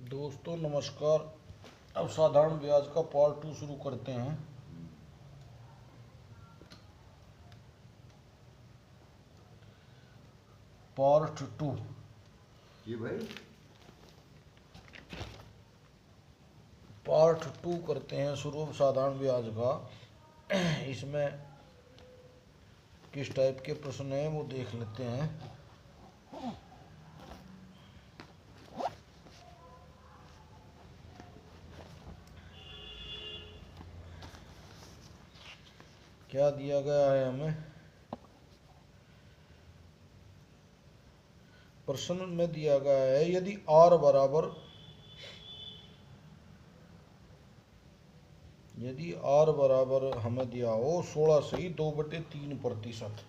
दोस्तों नमस्कार। अब साधारण ब्याज का पार्ट 2 शुरू करते हैं। पार्ट 2 जी भाई, पार्ट 2 करते हैं शुरू साधारण ब्याज का। इसमें किस टाइप के प्रश्न हैं वो देख लेते हैं। क्या दिया गया है हमें प्रश्न में दिया गया है, यदि आर बराबर हमें दिया हो 16 से 2/3%।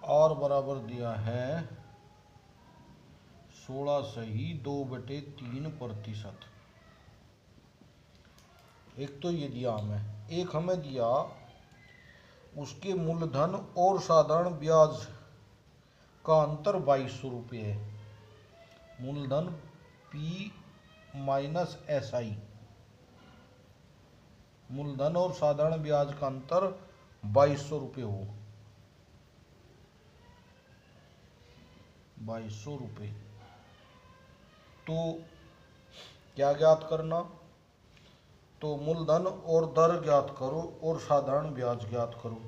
आर बराबर दिया है 16 से 2/3%। एक तो ये दिया हमें, एक हमें दिया उसके मूलधन और साधारण ब्याज का अंतर 2200 है। मूलधन P माइनस SI, मूलधन और साधारण ब्याज का अंतर 2200 हो। 2200 तो क्या ज्ञात करना, तो मूलधन और दर ज्ञात करो और साधारण ब्याज ज्ञात करो।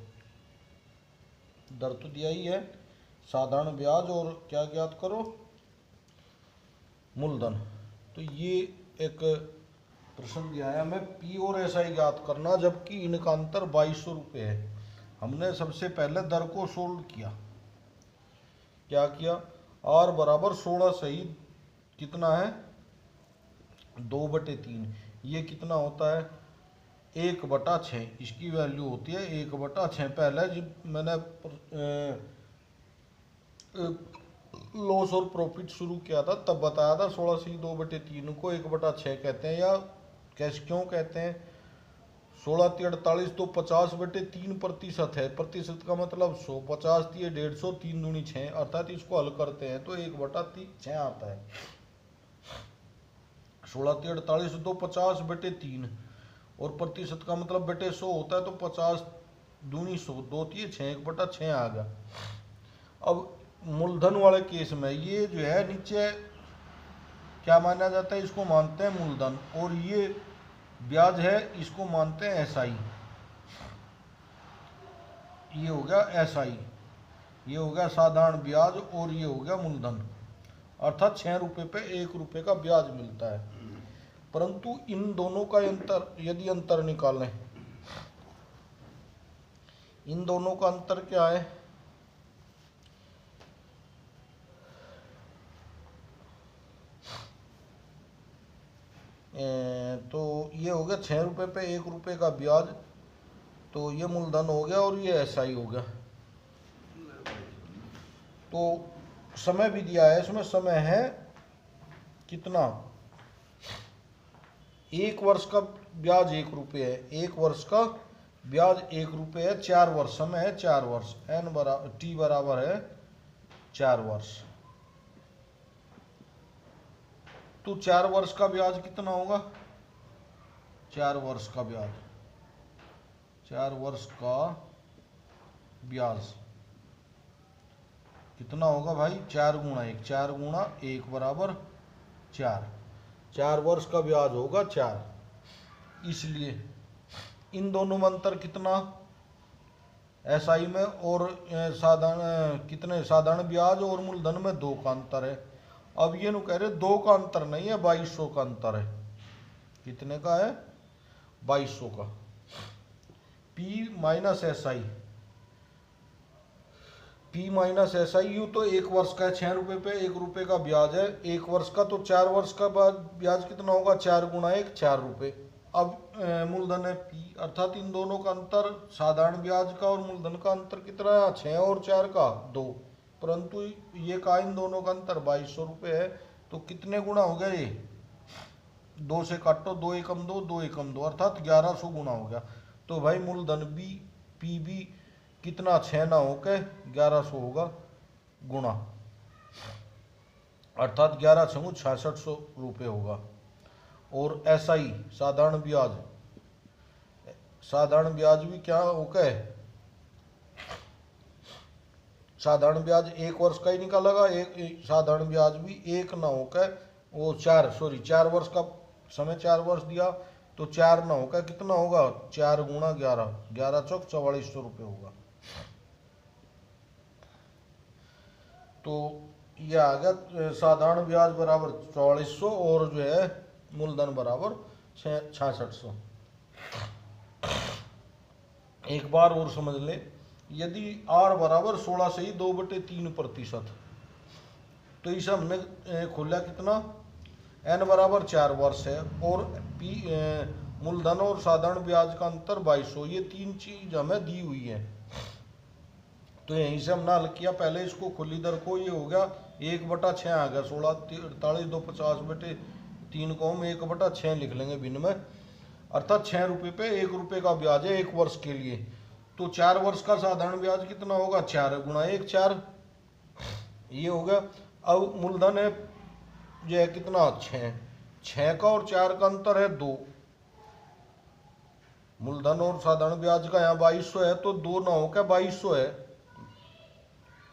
दर तो दिया ही है, साधारण ब्याज और क्या ज्ञात करो, मूलधन। तो ये एक प्रश्न दिया है हमें पी और SI ज्ञात करना, जबकि इनका अंतर 2200 है। हमने सबसे पहले दर को सोल्व किया। क्या किया, आर बराबर 16 सही कितना है 2/3। ये कितना होता है 1/6। इसकी वैल्यू होती है 1/6। पहले जब मैंने लॉस और प्रॉफिट शुरू किया था तब बताया था 16 से 2/3 को 1/6 कहते हैं, या कैसे क्यों कहते हैं। 16 × 48 तो 50/3% है। प्रतिशत का मतलब 100, 50 × 150, 3 दूनी 6, अर्थात इसको हल करते हैं तो 1/6 आता है। 16 × 48 तो 50/3 और प्रतिशत का मतलब बटे 100 होता है, तो 50 दूनी 100, 2 × 6, 1/6 आ गया। अब मूलधन वाले केस में ये जो है नीचे क्या माना जाता है, इसको मानते हैं मूलधन, और ये ब्याज है इसको मानते हैं SI। ये हो गया SI, ये हो गया साधारण ब्याज और ये हो गया मूलधन, अर्थात 6 रुपये पे 1 रुपये का ब्याज मिलता है। परंतु इन दोनों का अंतर, यदि अंतर निकालें, इन दोनों का अंतर क्या है, तो ये हो गया 6 रुपये पे 1 रुपये का ब्याज, तो ये मूलधन हो गया और ये SI हो गया। तो समय भी दिया है इसमें, समय है कितना, 1 वर्ष का ब्याज 1 रुपये है, 1 वर्ष का ब्याज 1 रुपये है। 4 वर्ष समय है, 4 वर्ष, T बराबर है 4 वर्ष। तो 4 वर्ष का ब्याज कितना होगा, 4 वर्ष का ब्याज, 4 वर्ष का ब्याज कितना होगा भाई, 4 × 1, 4 × 1 बराबर 4। 4 वर्ष का ब्याज होगा 4। इसलिए इन दोनों में अंतर कितना, SI में और साधारण कितने, साधारण ब्याज और मूलधन में 2 का अंतर है। अब ये नु कह रहे 2 का अंतर नहीं है, 2200 का अंतर है। कितने का है, 2200 का। P minus SI, P minus SI you तो 1 वर्ष का है, 6 रुपये पे 1 रुपये का ब्याज है 1 वर्ष का, तो 4 वर्ष का ब्याज कितना होगा, 4 × 1 4 रुपये। अब मूलधन है P, अर्थात इन दोनों का अंतर, साधारण ब्याज का और मूलधन का अंतर कितना है, 6 और 4 का 2, परंतु ये का इन दोनों का अंतर 2200 है। तो कितने गुना हो गया, ये 2 से काटो, 2 × 1 = 2, 2 × 1 = 2, अर्थात 1100 गुना हो गया। तो भाई मूलधन बी पी बी कितना 6 ना होकर 1100 होगा गुणा, अर्थात 11 छंगु 6600 रुपये होगा। और एसआई साधारण ब्याज भी क्या होगा, साधारण ब्याज 1 वर्ष का ही निकालेगा। साधारण ब्याज भी 1 ना होकर वो 4 वर्ष का समय 4 वर्ष दिया तो 4 ना होकर कितना होगा 4 गुणा 11, 11 चौक 4400 रुपये होगा। तो ये आ गया साधारण ब्याज बराबर 4400 और जो है मूलधन बराबर 6600। एक बार और समझ ले, यदि आर बराबर 16 से ही 2/3%, तो इसे हमने खोला कितना, एन बराबर 4 वर्ष है और पी मूलधन और साधारण ब्याज का अंतर 2200, ये 3 चीज हमें दी हुई है। तो यहीं से हमने हल किया, पहले इसको खुली दर को, ये हो गया 1/6 आ गया 16, 48 2 50/3 को हम 1/6 लिख लेंगे भिन्न में, अर्थात 6 रुपये पे 1 रुपये का ब्याज है 1 वर्ष के लिए। तो 4 वर्ष का साधारण ब्याज कितना होगा 4 गुणा 1 4, ये हो गया। अब मूलधन है जो है कितना 6 का और 4 का अंतर है 2, मूलधन और साधारण ब्याज का यहाँ 2200 है तो 2 ना होकर 2200 है,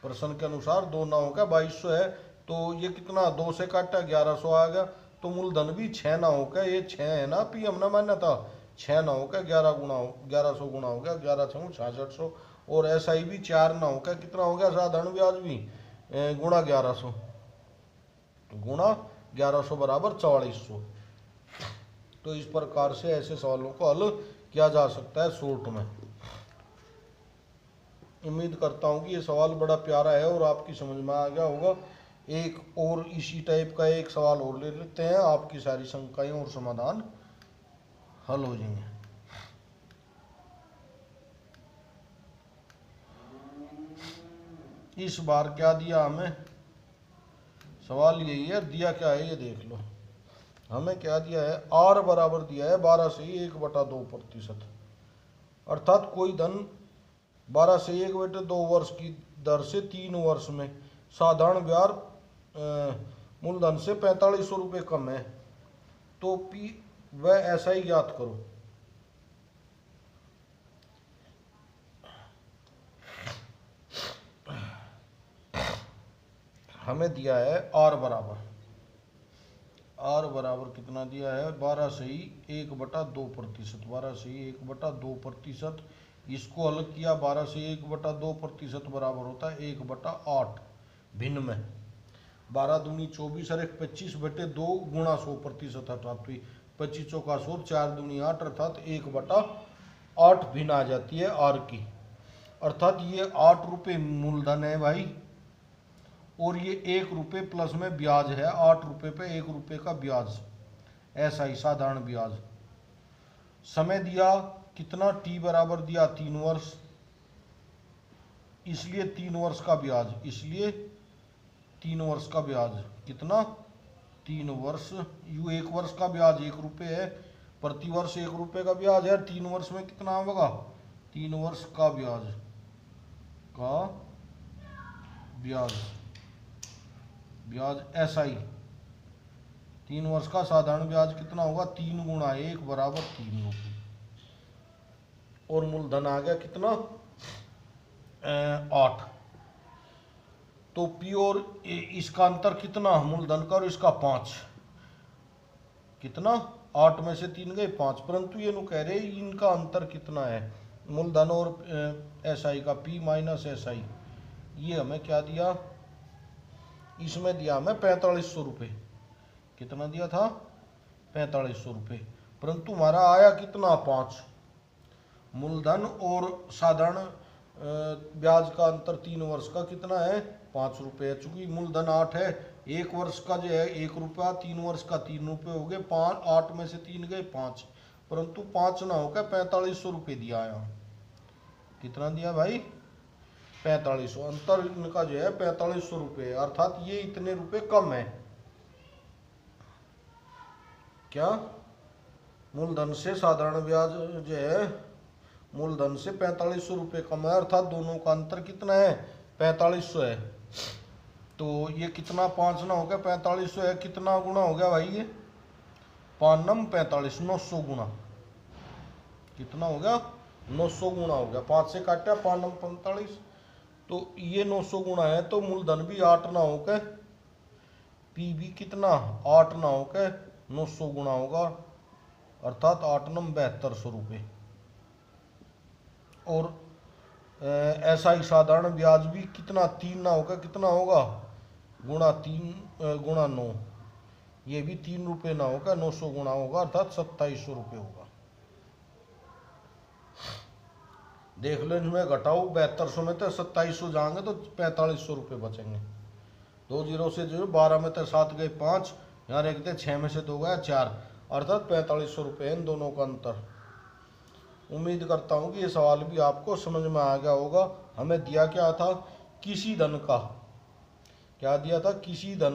प्रश्न के अनुसार 2 ना होकर 2200 है। तो ये कितना 2 से काटा 1100 आ गया। तो मूलधन भी 6 ना होकर, ये 6 है ना पी हमने माना था, 6 ना होकर 1100 गुणा हो गया 11 छंगु 6600। और एसआई भी 4 ना होकर कितना हो गया साधारण ब्याज भी गुणा 1100 बराबर 4400। तो इस प्रकार से ऐसे सवालों को हल किया जा सकता है शॉर्ट में। उम्मीद करता हूँ कि ये सवाल बड़ा प्यारा है और आपकी समझ में आ गया होगा। एक और इसी टाइप का एक सवाल और ले लेते हैं, आपकी सारी शंकाएं और समाधान हल हो जाएंगे। इस बार क्या दिया हमें, सवाल यही है, दिया क्या है ये देख लो। हमें क्या दिया है, आर बराबर दिया है 12 से 1/2%, अर्थात कोई धन 12 से 1/2 वर्ष की दर से 3 वर्ष में साधारण ब्याज मूलधन से 4500 रुपये कम है, तो पी व ऐसा ही ज्ञात करो। हमें दिया है आर बराबर कितना दिया है 12 से ही 1/2%, 12 से ही 1/2%। इसको हल किया, 12 से 1/2% बराबर होता है 1/8 भिन्न में, 12 दूनी 24 और 25/2 गुणा 100%, अर्थात 25 चौका 100, 4 दूनी 8, अर्थात 1/8 भिन्न आ जाती है आर की। अर्थात ये 8 रुपये मूलधन है भाई, और ये 1 रुपये प्लस में ब्याज है, 8 रुपये पे 1 रुपये का ब्याज, ऐसा ही साधारण ब्याज। समय दिया कितना, टी बराबर दिया 3 वर्ष, इसलिए 3 वर्ष का ब्याज, इसलिए 3 वर्ष का ब्याज कितना 3 वर्ष, यू 1 वर्ष का ब्याज 1 रुपये है, प्रति वर्ष 1 रुपये का ब्याज है, 3 वर्ष में कितना होगा 3 वर्ष का ब्याज एसआई, 3 वर्ष का साधारण ब्याज कितना होगा 3 गुणा 1 बराबर 3 रुपये। और मूलधन आ गया कितना 8। तो पी और इसका अंतर कितना, मूलधन का और इसका 5, कितना 8 में से 3 गए 5, परंतु ये नु कह रहे इनका अंतर कितना है, मूलधन और एसआई का, पी माइनस एसआई। ये हमें क्या दिया, इसमें दिया हमें 4500 रुपये, कितना दिया था 4500 रुपये, परंतु हमारा आया कितना 5। मूलधन और साधारण ब्याज का अंतर 3 वर्ष का कितना है 5 रुपये, चूंकि मूलधन 8 है, 1 वर्ष का जो है 1 रुपया, 3 वर्ष का 3 रुपये हो गए, 8 में से 3 गए 5, परंतु 5 ना होकर 4500 रुपये दिया है। कितना दिया भाई 4500, अंतर इनका जो है 4500 रुपये, अर्थात ये इतने रुपए कम है, क्या मूलधन से साधारण ब्याज जो है मूलधन से 4500 रुपये कम है, अर्थात दोनों का अंतर कितना है, 4500 है। तो ये कितना 5 ना हो गया 4500 है, कितना गुना हो गया भाई ये 5 नम 45, 900 गुना, कितना हो गया 900 गुना हो गया, 5 से काटा 5 नम 45, तो ये 900 गुना है। तो मूलधन भी 8 ना होकर पी भी कितना 8 ना होकर 900 गुना होगा, अर्थात 8 नम 7200 रुपये। और ऐसा ही साधारण ब्याज भी कितना 3 ना होकर कितना होगा गुणा 3 गुणा 9, ये भी 3 रुपये ना होगा 900 गुणा होगा, अर्थात 2700 रुपये होगा। देख लो इनमें घटाओ 7200 में तो 2700 जाएंगे तो 4500 रुपये बचेंगे। 2 जीरो से 0, 12 में तो 7 गए 5, यहाँ रख दे 6 में से 2 गया 4, अर्थात 4500 रुपये इन दोनों का अंतर। उम्मीद करता हूँ कि ये सवाल भी आपको समझ में आ गया होगा। हमें दिया क्या था, किसी धन का, क्या दिया था, किसी धन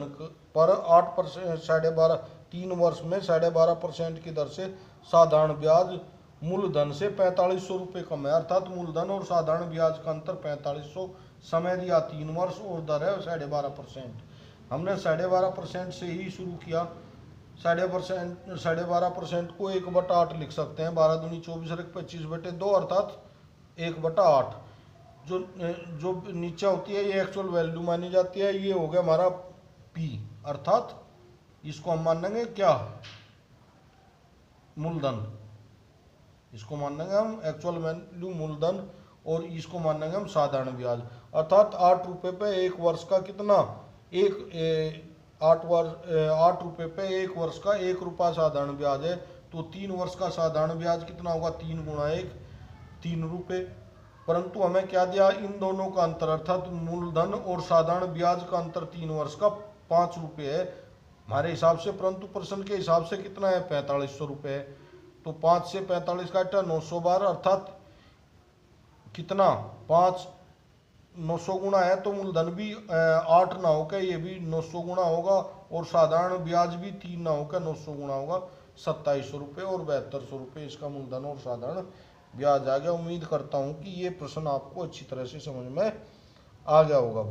पर 8% 12.5 3 वर्ष में 12.5% की दर से साधारण ब्याज मूलधन से 4500 रुपये कम है, अर्थात मूलधन और साधारण ब्याज का अंतर 4500, समय दिया 3 वर्ष और दर है 12.5%। हमने 12.5% से ही शुरू किया। 12.5% को 1/8 लिख सकते हैं, 12 दूनी 24 और 25/2, अर्थात 1/8। जो नीचे होती है ये एक्चुअल वैल्यू मानी जाती है, ये हो गया हमारा P, अर्थात इसको हम मानेंगे क्या, मूलधन, इसको मानेंगे हम एक्चुअल वैल्यू मूलधन, और इसको मानेंगे हम साधारण ब्याज, अर्थात 8 रुपये पे 1 वर्ष का कितना 8 रुपये पे 1 वर्ष का 1 रुपया साधारण ब्याज है। तो 3 वर्ष का साधारण ब्याज कितना होगा, 3 गुणा 1 3 रुपये। परंतु हमें क्या दिया, इन दोनों का अंतर अर्थात मूलधन और साधारण ब्याज का अंतर 3 वर्ष का 5 रुपये है हमारे हिसाब से, परंतु प्रश्न के हिसाब से कितना है 4500 रुपये है। तो 5 से 45 काटा 912, अर्थात कितना 5 900 गुना है, तो मूलधन भी 8 ना होकर ये भी 900 गुना होगा, और साधारण ब्याज भी 3 ना होकर 900 गुना होगा, 2700 रुपये और 7200 रुपये इसका मूलधन और साधारण ब्याज आ गया। उम्मीद करता हूँ कि ये प्रश्न आपको अच्छी तरह से समझ में आ गया होगा।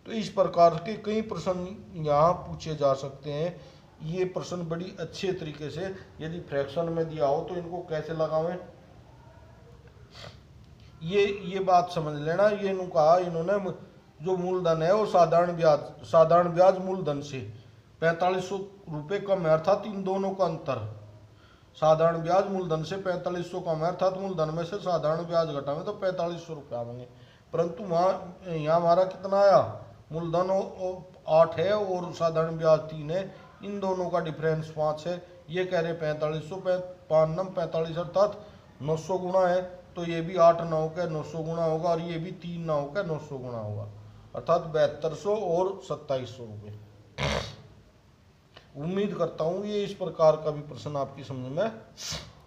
तो इस प्रकार के कई प्रश्न यहाँ पूछे जा सकते हैं। ये प्रश्न बड़ी अच्छे तरीके से, यदि फ्रैक्शन में दिया हो तो इनको कैसे लगावें, ये बात समझ लेना। ये कहा इन्होंने जो मूलधन है वो साधारण ब्याज मूलधन से 4500 रुपये कम है, अर्थात इन दोनों का अंतर, साधारण ब्याज मूलधन से 4500 कम है, अर्थात मूलधन में से साधारण ब्याज घटावें तो 4500 रुपये आएंगे। परंतु वहाँ यहाँ हमारा कितना आया, मूलधन 8 है और साधारण ब्याज 3 है, इन दोनों का डिफरेंस 5 है। ये कह रहे 4500 पे 5 नम 45, अर्थात 900 गुना है, तो ये भी 8 ना होकर 900 गुना होगा, और ये भी 3 ना होकर 900 गुना होगा, अर्थात 7200 और 2700 रुपये। उम्मीद करता हूँ ये इस प्रकार का भी प्रश्न आपकी समझ में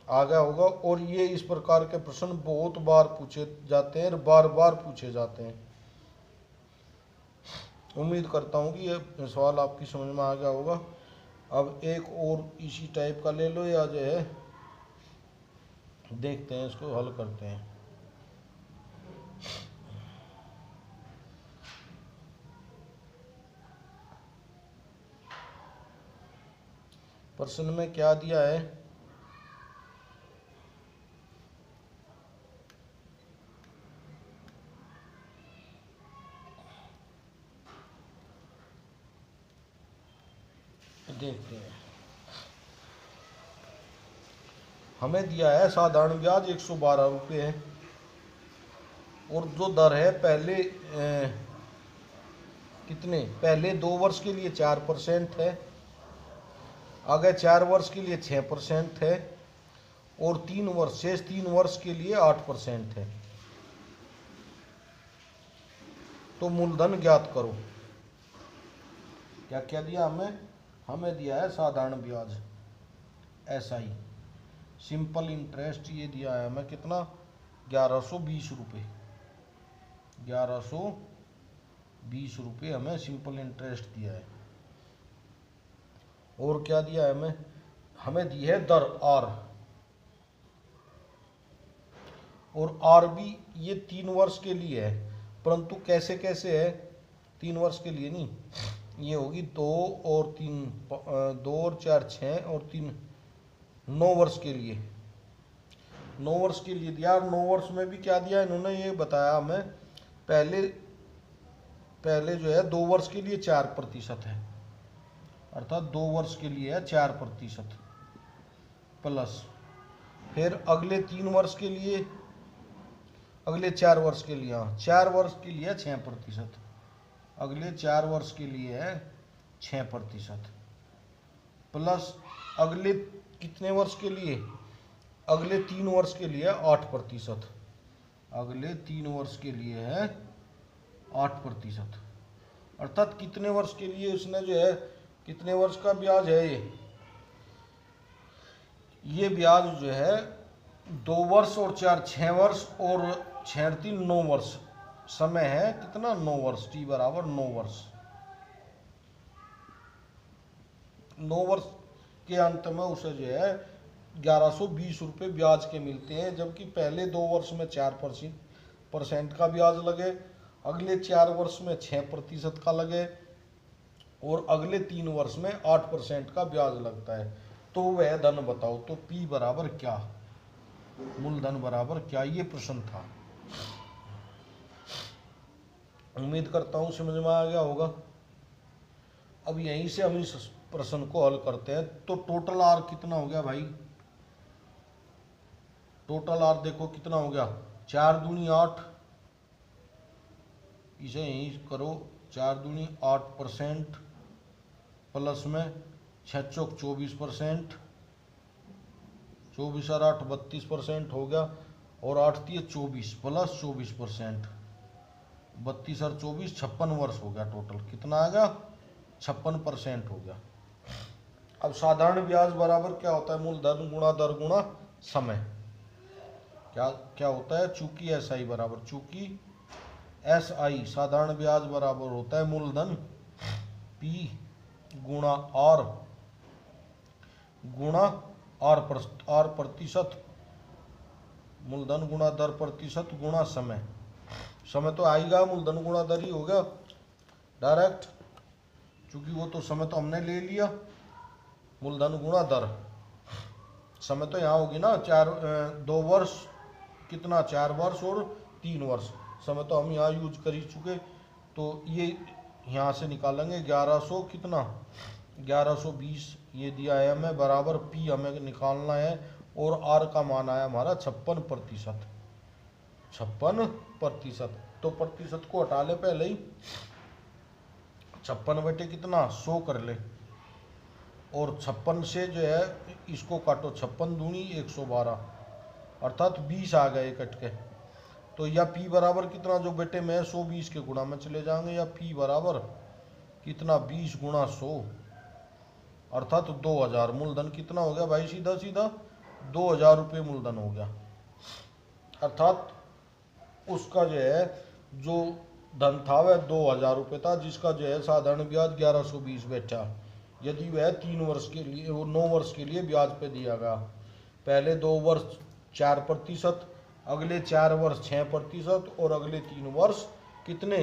आ गया होगा। और ये इस प्रकार के प्रश्न बहुत बार पूछे जाते हैं और बार बार पूछे जाते हैं। उम्मीद करता हूँ कि ये सवाल आपकी समझ में आ गया होगा। अब एक और इसी टाइप का ले लो, या जो है देखते हैं, इसको हल करते हैं। प्रश्न में क्या दिया है, देखते हैं। हमें दिया है साधारण ब्याज 112 रुपये है, और जो दर है पहले कितने, पहले 2 वर्ष के लिए 4% है, आगे 4 वर्ष के लिए 6% है, और 3 वर्ष शेष 3 वर्ष के लिए 8% है। तो मूलधन ज्ञात करो। क्या क्या दिया हमें दिया है साधारण ब्याज SI सिंपल इंटरेस्ट, ये दिया है हमें कितना 1120 रुपये, 1120 रुपये हमें सिंपल इंटरेस्ट दिया है। और क्या दिया है हमें दी है दर R, और आर भी ये 3 वर्ष के लिए है, परंतु कैसे कैसे है, 3 वर्ष के लिए नहीं, ये होगी 2 और 3 2 और 4 6 और 3 9 वर्ष के लिए, 9 वर्ष के लिए दिया। 9 वर्ष में भी क्या दिया इन्होंने ये बताया हमें, पहले जो है 2 वर्ष के लिए 4% है, अर्थात 2 वर्ष के लिए है 4% प्लस, फिर अगले 3 वर्ष के लिए, अगले 4 वर्ष के लिए, हाँ 4 वर्ष के लिए 6%, अगले 4 वर्ष के लिए है 6% प्लस अगले कितने वर्ष के लिए, अगले 3 वर्ष के लिए 8%, अगले 3 वर्ष के लिए है 8%, अर्थात कितने वर्ष के लिए उसने जो है, कितने वर्ष का ब्याज है ये ब्याज जो है 2 वर्ष और 4 6 वर्ष और 6 3 9 वर्ष, समय है कितना 9 वर्ष, टी बराबर 9 वर्ष। 9 वर्ष के अंत में उसे जो है 1120 रुपये ब्याज के मिलते हैं, जबकि पहले 2 वर्ष में 4% का ब्याज लगे, अगले 4 वर्ष में 6% का लगे और अगले 3 वर्ष में 8% का ब्याज लगता है। तो वह धन बताओ, तो P बराबर क्या, मूलधन बराबर क्या, ये प्रश्न था। उम्मीद करता हूं समझ में आ गया होगा। अब यहीं से हम इस प्रश्न को हल करते हैं। तो टोटल आर कितना हो गया भाई, टोटल आर देखो कितना हो गया, 4 दूनी 8, इसे यहीं करो, 4 दूनी 8% प्लस में 6 चौक 24%, 24 और 8 32% हो गया, और 8 दिए 24 प्लस 24%, 32 और 24 56 वर्ष हो गया, टोटल कितना आ गया 56% हो गया। अब साधारण ब्याज बराबर क्या होता है, मूलधन गुणा दर गुणा समय, क्या क्या होता है, चूंकि एसआई बराबर, चूंकि एसआई साधारण ब्याज बराबर होता है मूलधन पी गुणा आर प्रतिशत, मूलधन गुणा दर प्रतिशत गुणा समय, समय तो आएगा मूलधन गुणा दर ही हो गया डायरेक्ट, क्योंकि वो तो समय तो हमने ले लिया, मूलधन गुणा दर, समय तो यहाँ होगी ना 2 वर्ष कितना, 4 वर्ष और 3 वर्ष, समय तो हम यहाँ यूज कर ही चुके, तो ये यहाँ से निकालेंगे 1100 कितना 1120 ये दिया है हमें, बराबर पी हमें निकालना है, और आर का मान आया हमारा 56%, 56%। तो प्रतिशत को हटा ले पहले ही, 56 बटे कितना 100 कर ले, और 56 से जो है इसको काटो, 56 दूनी 112, अर्थात 20 आ गए कट के। तो या P बराबर कितना, जो बेटे में 120 के गुणा में चले जाएंगे, या P बराबर कितना 20 गुणा 100, अर्थात 2000, मूलधन कितना हो गया भाई, सीधा सीधा 2000 रुपये मूलधन हो गया, अर्थात उसका जो है जो धन था वह 2000 रुपये था, जिसका जो है साधारण ब्याज 1120 बैठा, यदि वह 3 वर्ष के लिए, वो 9 वर्ष के लिए ब्याज पे दिया गया, पहले 2 वर्ष 4%, अगले 4 वर्ष 6% और अगले 3 वर्ष कितने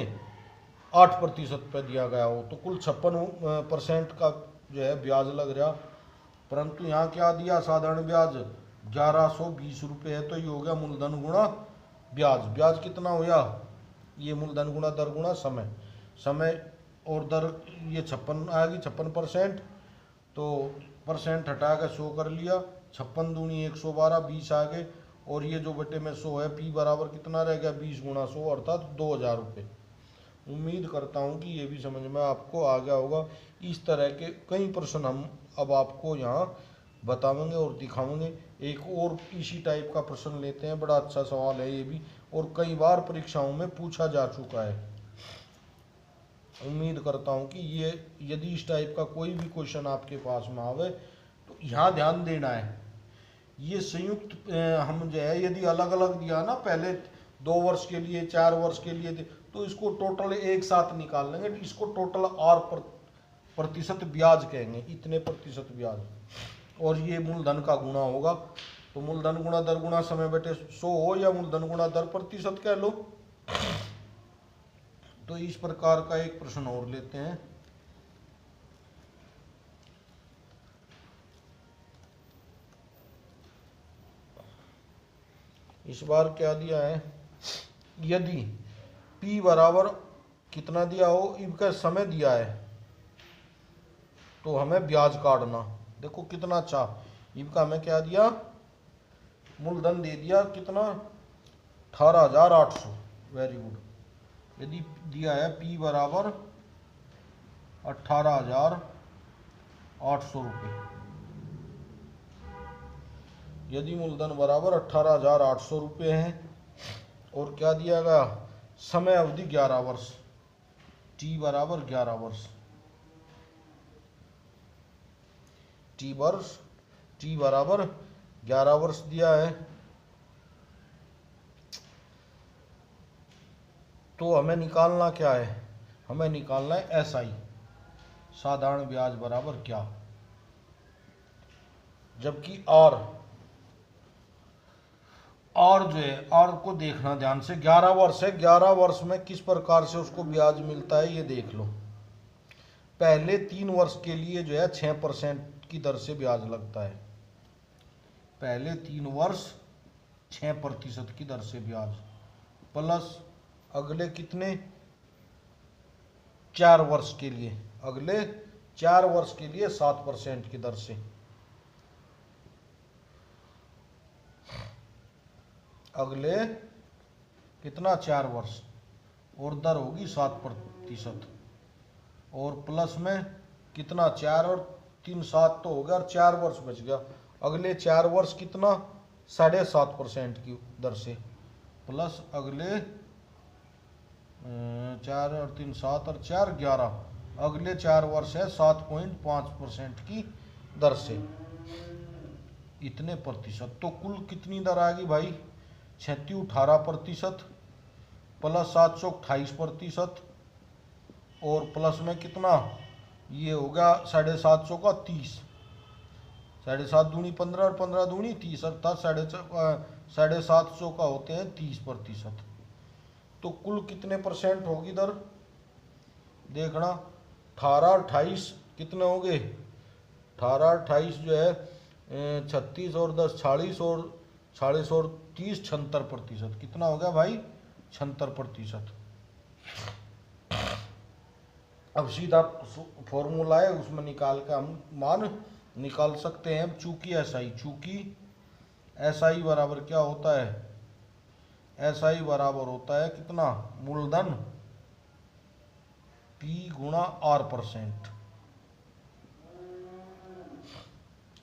8% पे दिया गया हो, तो कुल 56% का जो है ब्याज लग रहा। परंतु यहाँ क्या दिया, साधारण ब्याज 1120 रुपये है, तो ये हो गया मूलधन गुणा ब्याज, ब्याज कितना हुआ, ये मूलधन गुणा दर गुणा समय, समय और दर ये 56 आएगी 56%, तो परसेंट हटा कर 100 कर लिया, 56 दूनी 112, 20 आ गए, और ये जो बटे में 100 है, P बराबर कितना रह गया 20 गुणा 100, अर्थात 2000 रुपये। उम्मीद करता हूँ कि ये भी समझ में आपको आ गया होगा। इस तरह के कई प्रश्न हम अब आपको यहाँ बताएंगे और दिखाएंगे। एक और इसी टाइप का प्रश्न लेते हैं, बड़ा अच्छा सवाल है ये भी, और कई बार परीक्षाओं में पूछा जा चुका है। उम्मीद करता हूँ कि ये यदि इस टाइप का कोई भी क्वेश्चन आपके पास में आवे तो यहाँ ध्यान देना है, ये संयुक्त हम जो है यदि अलग अलग दिया ना, पहले 2 वर्ष के लिए 4 वर्ष के लिए, तो इसको टोटल एक साथ निकाल लेंगे, इसको टोटल आर प्रतिशत ब्याज कहेंगे, इतने प्रतिशत ब्याज, और ये मूलधन का गुणा होगा, तो मूलधन गुणा दर गुणा समय बटे 100 हो या मूलधन गुणा दर प्रतिशत कह लो। तो इस प्रकार का एक प्रश्न और लेते हैं। इस बार क्या दिया है, यदि P बराबर कितना दिया हो, इनका समय दिया है तो हमें ब्याज काटना। देखो कितना अच्छा, इनका हमें क्या दिया, मूलधन दे दिया कितना 18,800, वेरी गुड। यदि दिया है P बराबर 18,800 रुपये, यदि मूलधन बराबर 18,800 रुपये है और क्या दिया गया, समय अवधि 11 वर्ष, T बराबर 11 वर्ष, T बराबर 11 वर्ष दिया है, तो हमें निकालना क्या है, हमें निकालना है SI, साधारण ब्याज बराबर क्या। जबकि R जो है, R को देखना ध्यान से, 11 वर्ष है, 11 वर्ष में किस प्रकार से उसको ब्याज मिलता है ये देख लो। पहले 3 वर्ष के लिए जो है 6% की दर से ब्याज लगता है, पहले 3 वर्ष 6% की दर से ब्याज, प्लस अगले कितने 4 वर्ष के लिए, अगले 4 वर्ष के लिए 7% की दर से, अगले कितना 4 वर्ष, और दर होगी 7%, और प्लस में कितना 4 और 3 7 तो हो गया, और 4 वर्ष बच गया, अगले 4 वर्ष कितना 7.5% की दर से, प्लस अगले 4 और 3 7 और 4 11, अगले 4 वर्ष है 7.5% की दर से, इतने प्रतिशत। तो कुल कितनी दर आ गई भाई, 36-18% प्लस 728% और प्लस में कितना, ये हो गया 750 का 30, 7.5 दूनी 15 और 15 दूनी 30, अर्थात 750 का होते हैं 30%। तो कुल कितने परसेंट होगी दर देखना, 18-28 कितने हो गए, 18-28 जो है 36 और 10 40 और 40 और 30 76%, कितना हो गया भाई 76%। अब सीधा फॉर्मूला है उसमें निकाल के हम मान निकाल सकते हैं। चूंकि SI बराबर क्या होता है, SI बराबर होता है कितना, मूलधन P गुणा R%,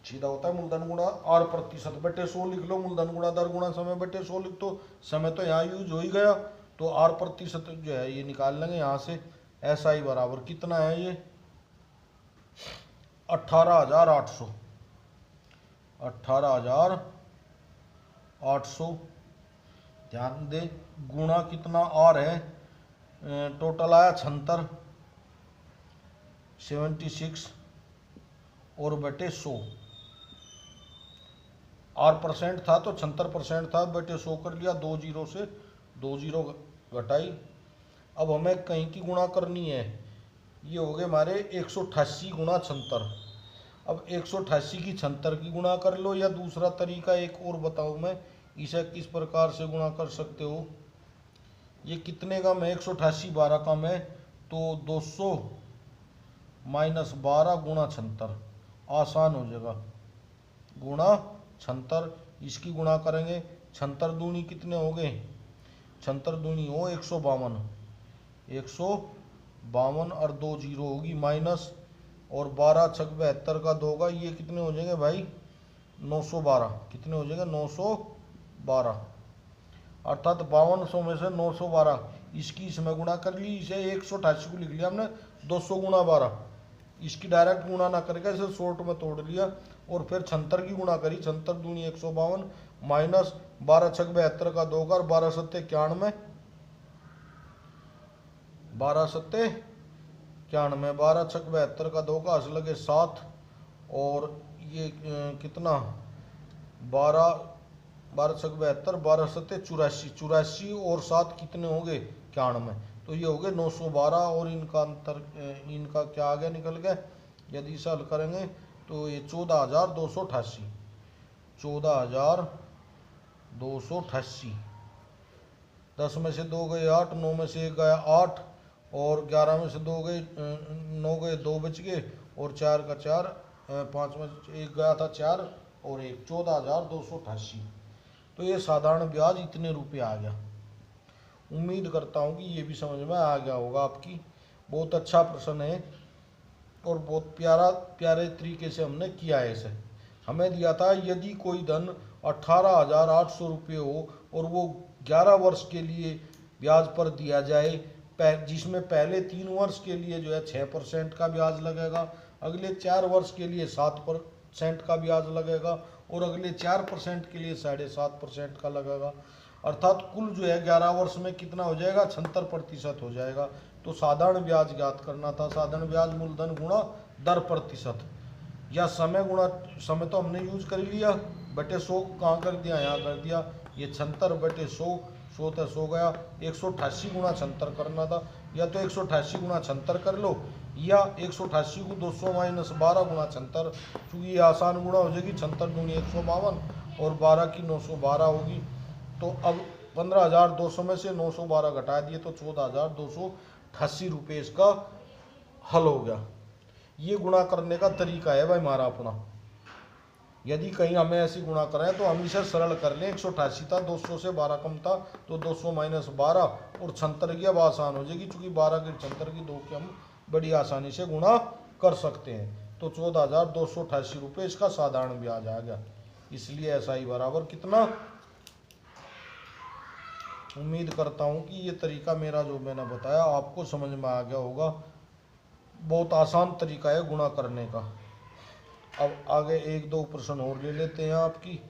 सीधा होता है मूलधन गुणा R% बटे 100 लिख लो, मूलधन गुणा दर गुणा समय बटे 100 लिख दो, समय तो यहाँ यूज हो ही गया, तो R% जो है ये निकाल लेंगे यहाँ से। SI बराबर कितना है ये 18,800, 18,800 ध्यान दे, गुणा कितना R है, टोटल आया 76 और बटे 100, R% था तो 76% था, बटे 100 कर लिया, 2 जीरो से 2 जीरो घटाई। अब हमें कहीं की गुणा करनी है, ये हो गए हमारे 188 गुणा 76। अब 188 की 76 की गुणा कर लो, या दूसरा तरीका एक और बताऊं मैं, इसे किस प्रकार से गुणा कर सकते हो। ये कितने का में 188 12 का में, तो 200 माइनस 12 गुणा 76, आसान हो जाएगा, गुणा 76, इसकी गुणा करेंगे 76 दूनी कितने हो गए, 76 दूनी हो 152, 152 और 2 जीरो होगी माइनस, और 12 छक 72 का 2 का, ये कितने हो जाएंगे भाई 912, कितने हो जाएंगे 912, अर्थात 5200 में से 912, इसकी इसमें गुणा कर ली, इसे 188 को लिख लिया हमने 200 गुणा 12, इसकी डायरेक्ट गुणा ना करके इसे शॉर्ट में तोड़ लिया, और फिर 76 की गुणा करी, 76 दूनी 152 माइनस 12 छक 72 का 2 का, और 12 सत्ते 91, 12 सत्ते 91, 12 छक 72 का 2 का, अस लगे 7, और ये कितना 12 12 छक 72, 12 सत्ते 84, 84 और 7 कितने हो गए 91। तो ये हो गए 912 और इनका अंतर इनका क्या आ गया निकल गया। यदि इसे हल करेंगे तो ये 14,288, 14,288। 10 में से 2 गए 8, 9 में से 1 गया 8 और 11 में से 2 गए 9 गए 2 बच गए और 4 का 4, 5 में से 1 गया था 4 और 1, 14,288। तो ये साधारण ब्याज इतने रुपये आ गया। उम्मीद करता हूँ कि ये भी समझ में आ गया होगा आपकी। बहुत अच्छा प्रश्न है और बहुत प्यारे तरीके से हमने किया है इसे। हमें दिया था यदि कोई धन 18,800 रुपये हो और वो 11 वर्ष के लिए ब्याज पर दिया जाए, जिसमें पहले 3 वर्ष के लिए जो है 6% का ब्याज लगेगा, अगले 4 वर्ष के लिए 7% का ब्याज लगेगा और अगले 4% के लिए 7.5% का लगेगा। अर्थात कुल जो है 11 वर्ष में कितना हो जाएगा 76% हो जाएगा। तो साधारण ब्याज ज्ञात करना था। साधारण ब्याज मूलधन गुणा दर प्रतिशत या समय गुणा, समय तो हमने यूज कर लिया, बटे 100 कहाँ कर दिया यहाँ कर दिया, ये 76 बटे 100, 100 तो 100 गया, 188 गुणा 76 करना था। या तो 188 गुणा 76 कर लो या 188 को 200 माइनस 12 गुणा 76, क्योंकि ये आसान गुणा हो जाएगी। 76 दूनी 152 और 12 की 912 होगी। तो अब 15,200 में से 912 घटा दिए तो 14,288 रुपये इसका हल हो गया। ये गुणा करने का तरीका है भाई हमारा अपना। यदि कहीं हमें ऐसी गुणा करें तो हम इसे सरल कर लें। 188 था, 200 से 12 कम था तो 200 माइनस 12 और 76 की अब आसान हो जाएगी, क्योंकि 12 की 76 की 2 की हम बड़ी आसानी से गुणा कर सकते हैं। तो 14,288 रुपये इसका साधारण ब्याज आ गया। इसलिए SI बराबर कितना। उम्मीद करता हूँ कि ये तरीका मेरा जो मैंने बताया आपको समझ में आ गया होगा। बहुत आसान तरीका है गुणा करने का। अब आगे 1-2 प्रश्न और ले लेते हैं आपकी।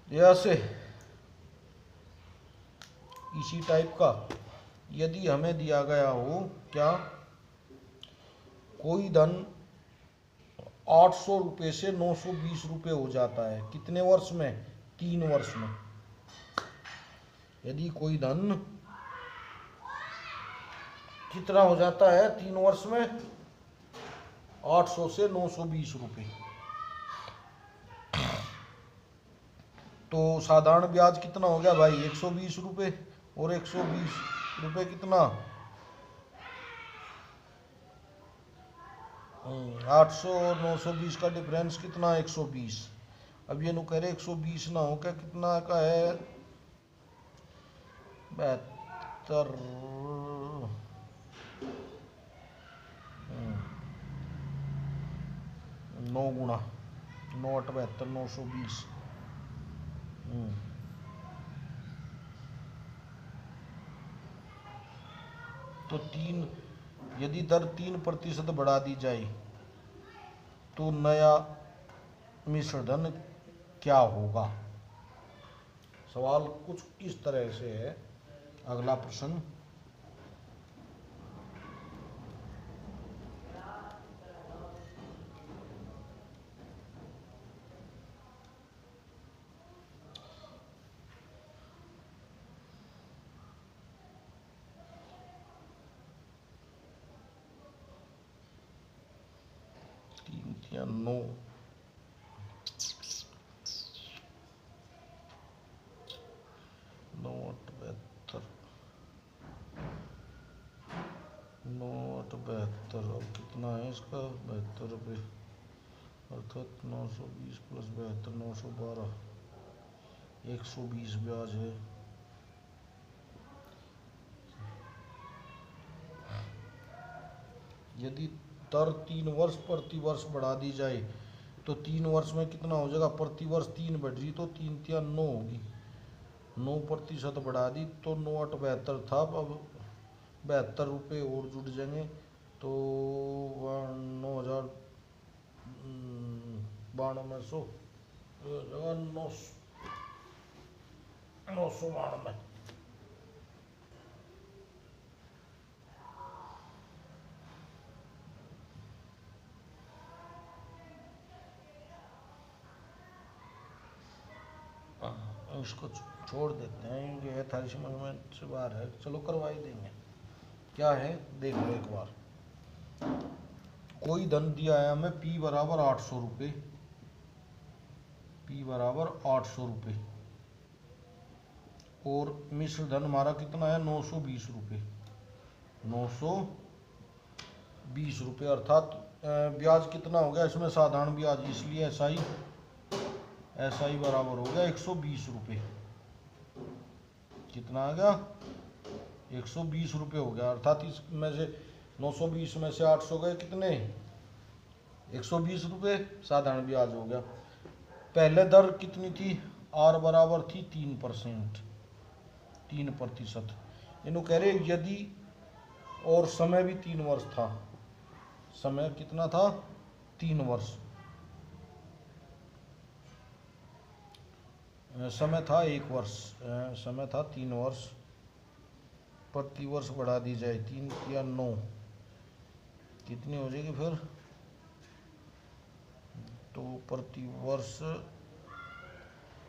जैसे इसी टाइप का यदि हमें दिया गया हो क्या, कोई धन 800 रुपये से 920 रुपये हो जाता है, कितने वर्ष में 3 वर्ष में। यदि कोई धन कितना हो जाता है 3 वर्ष में 800 से 920 रुपये, तो साधारण ब्याज कितना हो गया भाई 120 रुपये और 120 रुपये कितना 800 और 920 का डिफरेंस कितना 120। अब ये नु कह रहे 120 ना हो क्या, कितना का है 72, 9 गुणा 9 8 72 920। तो 3 यदि दर 3% बढ़ा दी जाए तो नया मिश्र धन क्या होगा। सवाल कुछ इस तरह से है। अगला प्रश्न, या 9 9 8 72 9 8 72। अब कितना है इसका 72 रुपये, अर्थात 920 प्लस 72 912, 120 ब्याज है। यदि दर 3 वर्ष प्रति वर्ष बढ़ा दी जाए तो 3 वर्ष में कितना हो जाएगा, प्रति वर्ष 3 बढ़ रही तो 3 तिया 9 होगी, 9% बढ़ा दी तो 9 8 72 था। अब 72 रुपये और जुड़ जाएंगे तो 9,000 92 992। इसको छोड़ देते हैं क्योंकि ये थारी समझ में से बाहर है। चलो करवा ही देंगे। क्या है देख लो एक बार। कोई धन दिया है हमें P बराबर 800 रुपये, P बराबर 800 रुपये, और मिश्र धन हमारा कितना है 920 रुपये, 920 रुपये। अर्थात ब्याज कितना हो गया इसमें, साधारण ब्याज, इसलिए एसआई बराबर हो गया 120 रुपये। कितना आ गया 120 रुपये हो गया। अर्थात इसमें से 920 में से 800 गए कितने 120 रुपये, साधारण ब्याज हो गया। पहले दर कितनी थी, आर बराबर थी 3%, 3%। इन्हों कह रहे यदि, और समय भी 3 वर्ष था, समय कितना था 3 वर्ष, समय था 1 वर्ष, समय था 3 वर्ष, प्रति वर्ष बढ़ा दी जाए 3 या 9, कितनी हो जाएगी फिर, तो प्रति वर्ष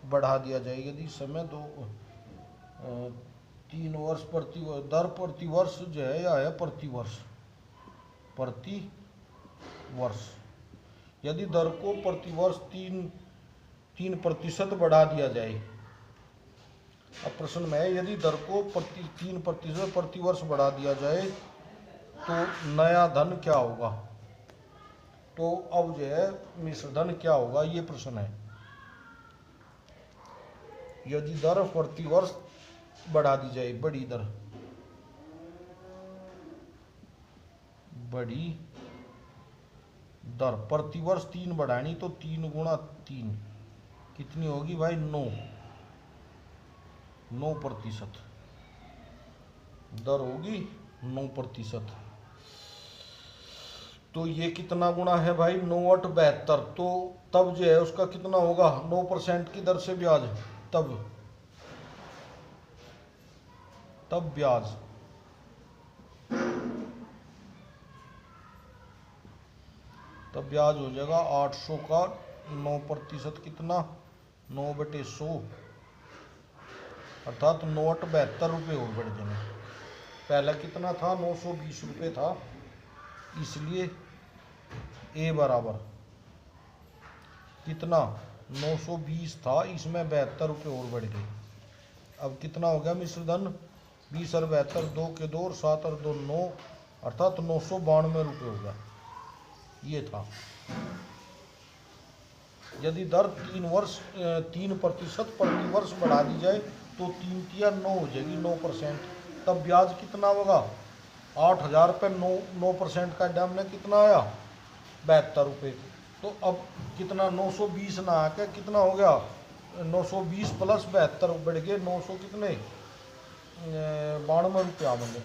बढ़ा दिया जाएगा यदि समय 3 वर्ष प्रति दर प्रति वर्ष जो है या है प्रति वर्ष। यदि दर को प्रति वर्ष 3% बढ़ा दिया जाए। अब प्रश्न में है यदि दर को 3% प्रति वर्ष बढ़ा दिया जाए तो नया धन क्या होगा। तो अब जो है मिश्र धन क्या होगा, ये प्रश्न है। यदि दर प्रति वर्ष बढ़ा दी जाए, बड़ी दर, बड़ी दर प्रति वर्ष 3 बढ़ानी, तो 3 गुणा 3 कितनी होगी भाई 9% दर होगी 9%। तो ये कितना गुणा है भाई 9 8 72, तो तब जो है उसका कितना होगा 9% की दर से ब्याज, तब ब्याज, तब ब्याज हो जाएगा 800 का 9% कितना 9/100, अर्थात 9 8 72 रुपये और बढ़ जाएंगे। पहला कितना था 920 रुपये था, इसलिए ए बराबर कितना 920 था, इसमें 72 रुपये और बढ़ गए। अब कितना हो गया मिश्र धन 20 और 72, 2 के 2 और 7 और 2 9, अर्थात 992 रुपये हो गया। ये था। यदि दर 3% प्रति वर्ष बढ़ा दी जाए तो 3 या 9 हो जाएगी 9%, तब ब्याज कितना होगा 8000 पे 9% का दाम ने कितना आया 72 रुपये। तो अब कितना 920 ना आके कितना हो गया 920 प्लस 72 बढ़ गए 900 कितने 92 रुपये आवेंगे।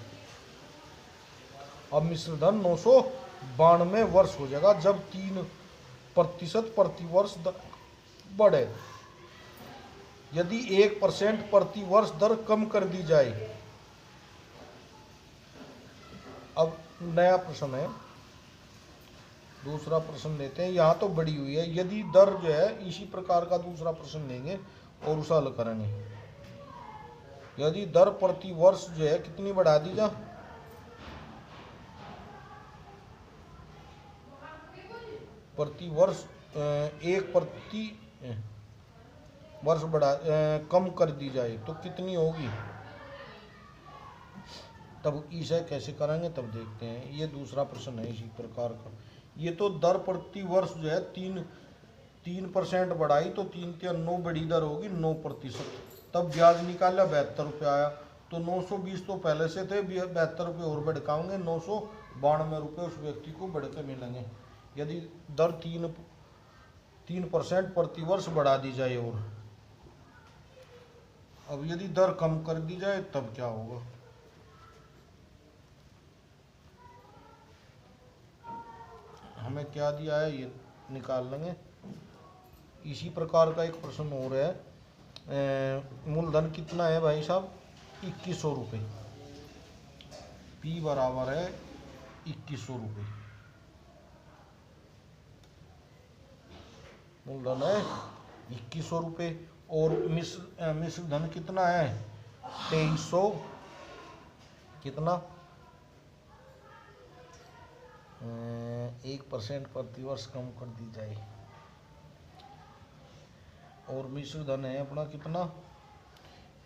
अब मिश्र धन 992 वर्ष हो जाएगा जब 3% प्रति वर्ष बढ़े। यदि 1% प्रति वर्ष दर कम कर दी जाए। अब नया प्रश्न है, दूसरा प्रश्न लेते हैं। यहाँ तो बड़ी हुई है, यदि दर जो है इसी प्रकार का दूसरा प्रश्न लेंगे और उसे हल करेंगे। यदि दर प्रति वर्ष जो है कितनी बढ़ा दी जा, प्रति वर्ष 1 प्रति वर्ष कम कर दी जाए तो कितनी होगी, तब इसे कैसे करेंगे तब देखते हैं। ये दूसरा प्रश्न है इसी प्रकार का। ये तो दर प्रति वर्ष जो है 3% बढ़ाई तो 3 या 9 बड़ी दर होगी 9%, तब ब्याज निकाला 72 रुपये आया। तो 920 तो पहले से थे, 72 रुपये और बढ़काओगे 992 रुपये उस व्यक्ति को बढ़ के मिलेंगे यदि दर 3% प्रति वर्ष बढ़ा दी जाए। और अब यदि दर कम कर दी जाए तब क्या होगा। हमें क्या दिया है ये निकाल लेंगे। इसी प्रकार का एक प्रश्न और है। मूलधन कितना है भाई साहब 2100 रुपये, P बराबर है 2100 रुपये। मूलधन है 2100 रुपये और मिश्र धन कितना है 2300 कितना 1% प्रतिवर्ष कम कर दी जाए। और मिश्र धन है अपना कितना,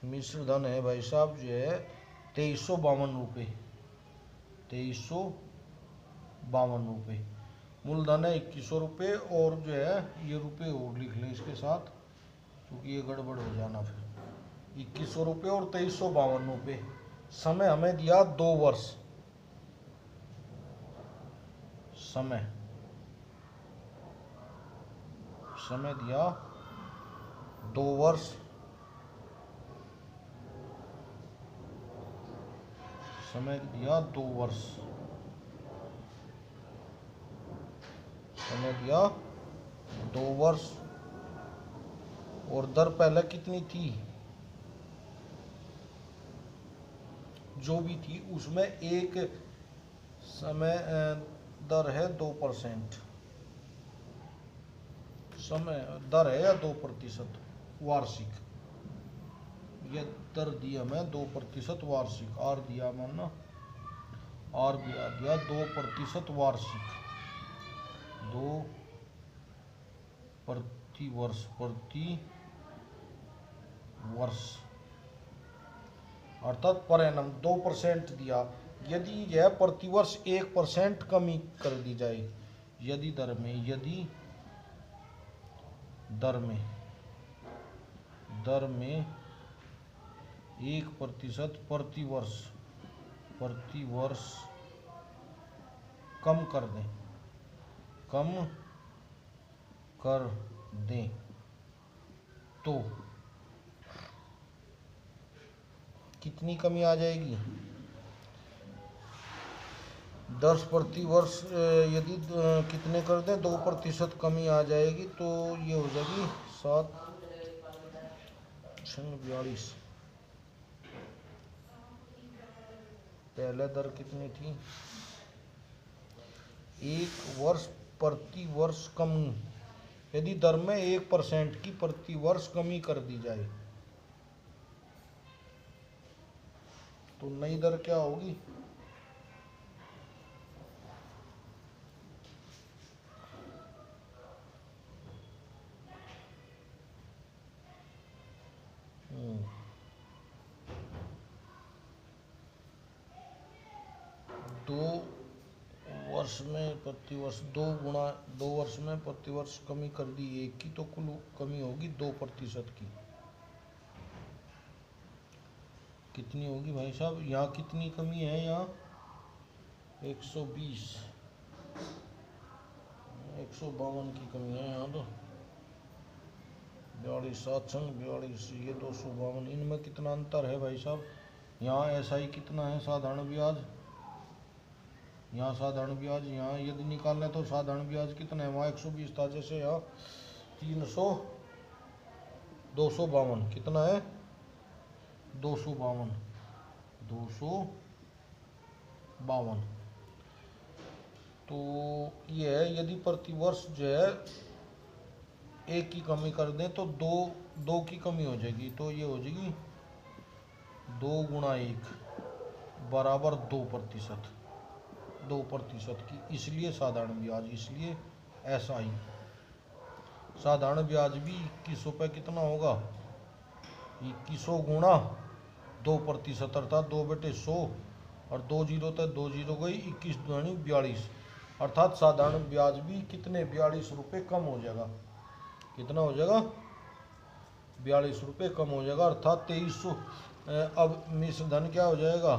मिश्र धन है भाई साहब जो है 2352 रुपये, 2352 रुपये। मूलधन है 2100 रुपये और जो है ये रुपये और लिख लें इसके साथ क्योंकि ये गड़बड़ हो जाना फिर। 2100 रुपये और 2352 रुपये। समय हमें दिया 2 वर्ष, समय दिया 2 वर्ष, समय दिया 2 वर्ष, समय दिया 2 वर्ष। और दर पहले कितनी थी, जो भी थी उसमें एक समय दर है 2%, समय दर है या 2% वार्षिक। ये दर दिया मैं 2% वार्षिक, आर दिया मैंने, आर दिया 2% वार्षिक, 2 प्रति वर्ष अर्थात पर एनम 2% दिया। यदि यह प्रतिवर्ष 1% कमी कर दी जाए, यदि दर में 1% प्रतिवर्ष कम कर दें तो कितनी कमी आ जाएगी, 10 प्रतिवर्ष यदि कितने कर दें 2% कमी आ जाएगी तो ये हो जाएगी 7×42। पहले दर कितनी थी, 1 वर्ष प्रति वर्ष कम, यदि दर में 1% की प्रति वर्ष कमी कर दी जाए तो नई दर क्या होगी, दो वर्ष में प्रतिवर्ष 2 वर्ष में प्रतिवर्ष कमी कर दी 1 की तो कुल कमी होगी 2% की। कितनी होगी भाई साहब, यहाँ कितनी कमी है, यहाँ 152 की कमी है यहाँ तो 42 7×42 ये 252। इनमें कितना अंतर है भाई साहब, यहाँ एसआई कितना है साधारण ब्याज, यहाँ साधारण ब्याज, यहाँ यदि निकालना तो साधारण ब्याज कितना है, वहाँ 120 था जैसे यहाँ 252 कितना है 252 तो ये है। यदि प्रतिवर्ष जो है 1 की कमी कर दें तो 2 की कमी हो जाएगी, तो ये हो जाएगी 2×1 बराबर 2% की, इसलिए साधारण ब्याज, इसलिए एसआई साधारण ब्याज भी 21 रुपये कितना होगा, 2100 गुणा 2% अर्थात 2/100 और 2 जीरो तक 2 जीरो गई, 21×42 अर्थात साधारण ब्याज भी कितने 42 रुपये कम हो जाएगा, कितना हो जाएगा 42 रुपये कम हो जाएगा अर्थात 2300। अब मिश्र धन क्या हो जाएगा